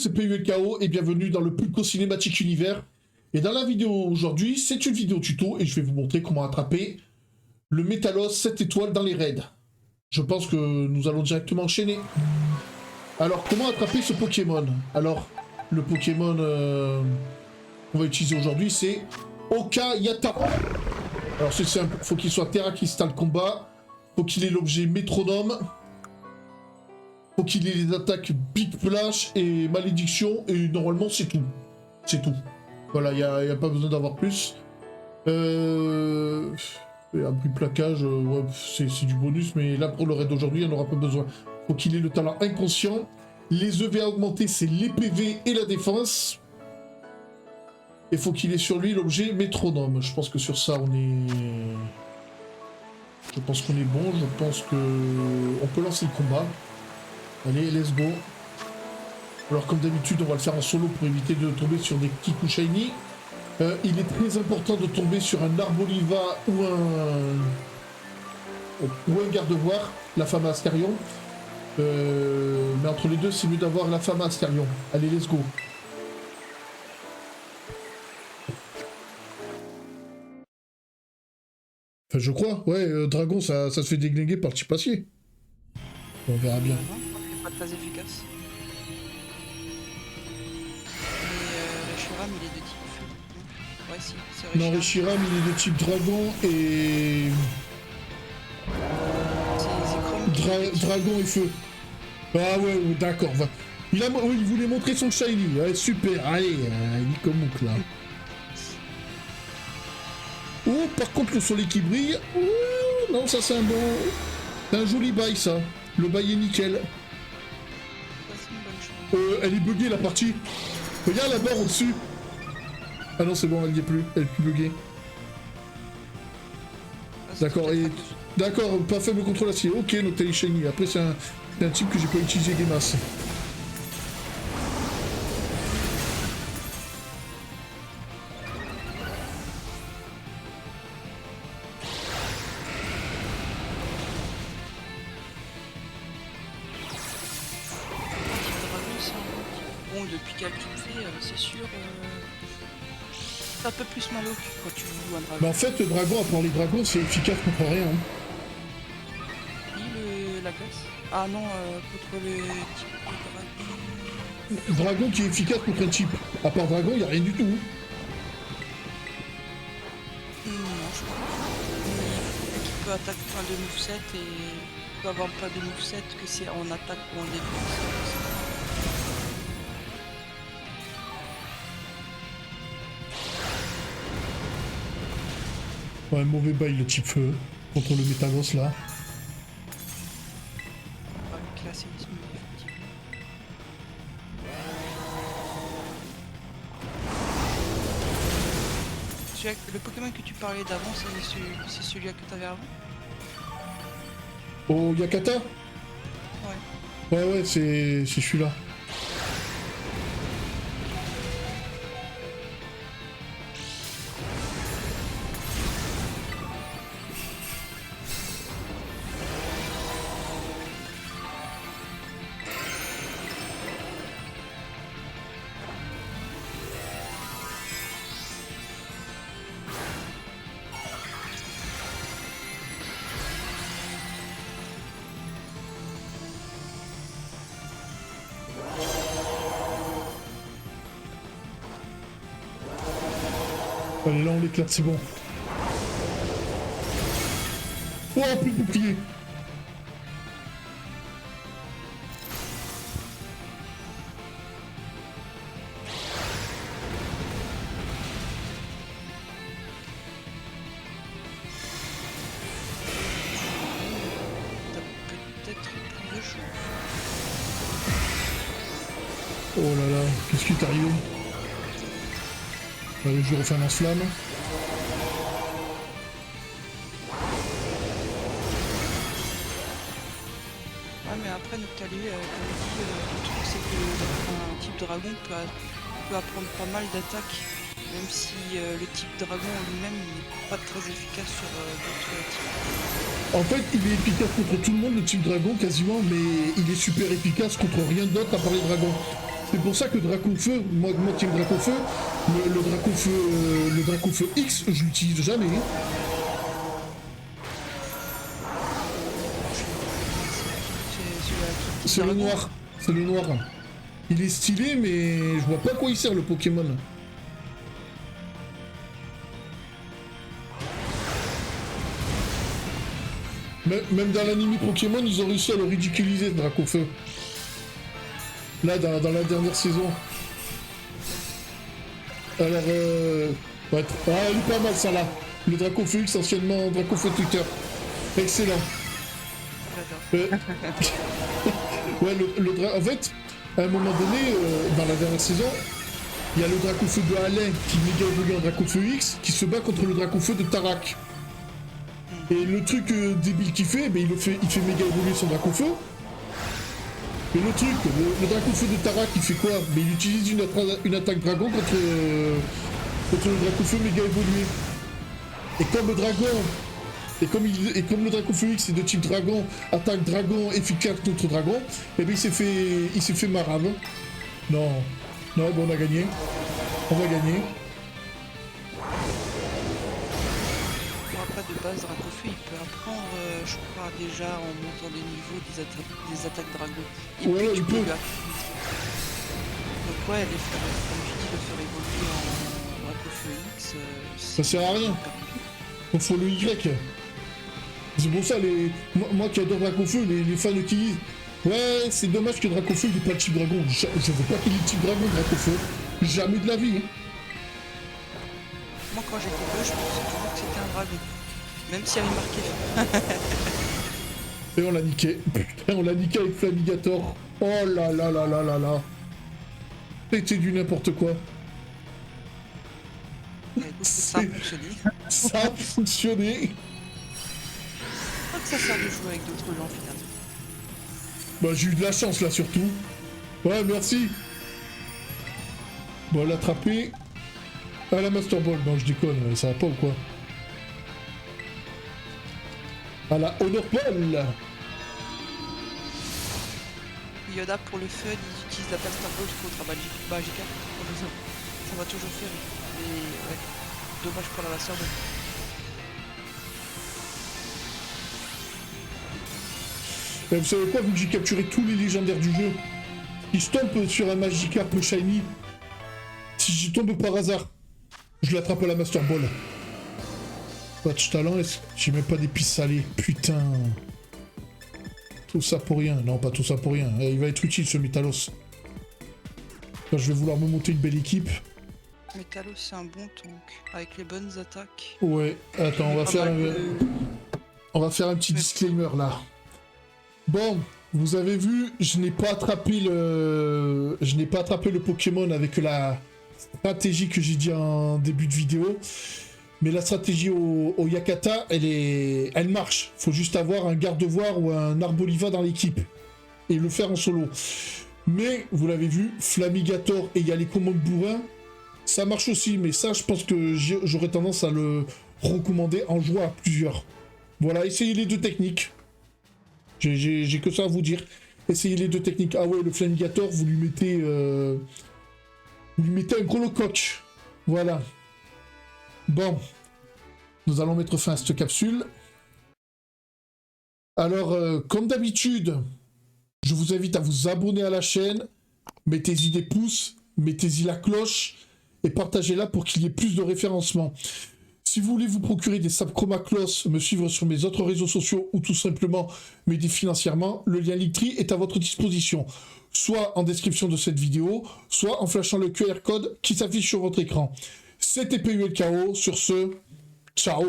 c'est PULKO et bienvenue dans le Pulco Cinématique Univers. Et dans la vidéo aujourd'hui, c'est une vidéo tuto et je vais vous montrer comment attraper le Métalos 7 étoiles dans les raids. Je pense que nous allons directement enchaîner. Alors, comment attraper ce Pokémon? Alors, le Pokémon qu'on va utiliser aujourd'hui, c'est Okayata. Alors, c'est simple, faut qu'il soit Terra Crystal Combat, faut qu'il ait l'objet Métronome, faut qu'il ait les attaques Big Flash et Malédiction, et normalement c'est tout. C'est tout. Voilà, il n'y a pas besoin d'avoir plus. Abri plaquage, ouais, c'est du bonus, mais là pour le raid d'aujourd'hui, il n'y en aura pas besoin. Faut qu'il ait le talent inconscient. Les EV à augmenter, c'est les PV et la défense. Et faut qu'il ait sur lui l'objet Métronome. Je pense que sur ça, on est... Je pense qu'on est bon, je pense que... On peut lancer le combat. Allez, let's go. Alors comme d'habitude, on va le faire en solo pour éviter de tomber sur des Kiku Shiny. Il est très important de tomber sur un Arboliva ou un Gardevoir, la femme Ascarion. Mais entre les deux, c'est mieux d'avoir la femme Ascarion. Allez, let's go. Enfin, je crois, ouais, Dragon, ça se fait déglinguer par le Chipassier. On verra bien. Pas très efficace. Mais Reshiram, il est de type feu. Ouais, si, c'est Reshiram. Non, Reshiram, il est de type Dragon et... Dragon et feu. Ah ouais, d'accord. Il voulait montrer son shiny. Ouais, super, allez, Nico Mouk là. Oh, par contre, le soleil qui brille. Oh, non, ça c'est un bon... C'est un joli bail, ça. Le bail est nickel. Elle est buggée, la partie. Regarde la barre au-dessus. Ah non, c'est bon, elle n'y est plus. Elle est plus buggée. D'accord, et... D'accord, pas faible contre l'acier. Ok, donc t'as les shiny. Après, c'est un type que j'ai pas utilisé des masses. Bon, depuis qu'elle fait, c'est sûr, c'est un peu plus malo quand tu joues un dragon. Mais en fait, le dragon, à part les dragons, c'est efficace contre rien. Hein. La glace. Ah non, contre le type de dragon. Dragon qui est efficace contre un type. À part dragon, il n'y a rien du tout. Non, je crois pas. Qui peut attaquer plein de moveset et peut avoir plein de moveset que c'est en attaque ou en défense. Ouais, mauvais bail le type feu contre le Métalos là. Classisme, effectivement. Le Pokémon que tu parlais d'avant, c'est celui-là que tu avais avant? Oh, Yakata? Ouais. Ouais, c'est celui-là. Allez, là on l'éclate, c'est bon. Oh, plus de bouclier. T'as peut-être plus de chance. Oh là là, qu'est-ce qui est arrivé? Allez, je refais un lance-flamme. Ouais, mais après, Noctali, comme dit, le truc c'est que un type dragon peut apprendre pas mal d'attaques, même si le type dragon en lui-même n'est pas très efficace sur d'autres types. En fait, il est efficace contre tout le monde, le type dragon, quasiment, mais il est super efficace contre rien d'autre à part les dragons. C'est pour ça que Dracofeu, moi qui aime Dracofeu, le Dracofeu X, je l'utilise jamais. Hein. C'est le noir. C'est le noir. Il est stylé, mais je vois pas à quoi il sert le Pokémon. Même dans l'anime Pokémon, ils ont réussi à le ridiculiser, ce Dracofeu. Là, dans la dernière saison. Alors, ouais. Ah, elle est pas mal, ça, là. Le Dracofeu X, anciennement Dracofeu Twitter. Excellent. Ouais, en fait, à un moment donné, dans la dernière saison, il y a le Dracofeu de Alain qui méga évolue en Dracofeu X qui se bat contre le Dracofeu de Tarak. Et le truc débile qu'il fait, ben, il fait méga évoluer son Dracofeu. Et le truc, le Dracofeu de Tarak, il fait quoi? Ben, il utilise une attaque dragon contre le Dracofeu méga évolué. Et comme le dragon, et comme le Dracofeu X est de type dragon, attaque dragon efficace contre dragon, et ben il s'est fait marave. Non, bon, on a gagné. On va gagner. De base, Dracofeu, il peut apprendre, je crois, déjà en montant des niveaux des attaques dragon. Il peut. Donc ouais, comme je dis, le faire évoluer en Dracofeu X, ça sert à rien. Il faut le Y. C'est pour ça, moi qui adore Dracofeu, les fans qui disent ouais, c'est dommage que Dracofeu il n'est pas le type dragon. Je veux pas qu'il ait le type dragon, Dracofeu. Jamais de la vie. Hein. Moi, quand j'étais peu, je pensais toujours que c'était un dragon. Même s'il y avait marqué. Et on l'a niqué. Putain, on l'a niqué avec Flamigator. Oh là là là là là là. C'était du n'importe quoi. Ça a fonctionné. Ça a fonctionné. Je crois que ça sert de jouer avec d'autres gens finalement. Bah j'ai eu de la chance là surtout. Ouais, merci. Bon, l'attraper. Ah, la Master Ball. Non, je déconne, ça va pas ou quoi? À la Honor Ball. Yoda, pour le fun, ils utilisent la Master Ball contre Magikarp. Ça va toujours faire. Mais ouais, dommage pour la Master Ball. Et vous savez quoi, vu que j'ai capturé tous les légendaires du jeu, si je tombe sur un Magikarp shiny, si je tombe par hasard, je l'attrape à la Master Ball. Patch talent, j'ai même pas des pistes salées. Putain. Tout ça pour rien. Non, pas tout ça pour rien. Il va être utile ce Metalos. Là, je vais vouloir me monter une belle équipe. Metalos, c'est un bon tank. Avec les bonnes attaques. Ouais. Attends, on va faire un petit disclaimer là. Bon, vous avez vu, je n'ai pas attrapé le Pokémon avec la stratégie que j'ai dit en début de vidéo. Mais la stratégie au Yakata, elle marche. Faut juste avoir un garde-voir ou un Arboliva dans l'équipe. Et le faire en solo. Mais, vous l'avez vu, Flamigator et il y a les commandes bourrins, ça marche aussi. Mais ça, je pense que j'aurais tendance à le recommander en jouant à plusieurs. Voilà, essayez les deux techniques. J'ai que ça à vous dire. Essayez les deux techniques. Ah ouais, le Flamigator, vous lui mettez un gros coach. Voilà. Bon, nous allons mettre fin à cette capsule. Alors, comme d'habitude, je vous invite à vous abonner à la chaîne, mettez-y des pouces, mettez-y la cloche et partagez-la pour qu'il y ait plus de référencement. Si vous voulez vous procurer des sapes Chromaclos, me suivre sur mes autres réseaux sociaux ou tout simplement m'aider financièrement, le lien Linktree est à votre disposition, soit en description de cette vidéo, soit en flashant le QR code qui s'affiche sur votre écran. C'était PULKO, sur ce, ciao.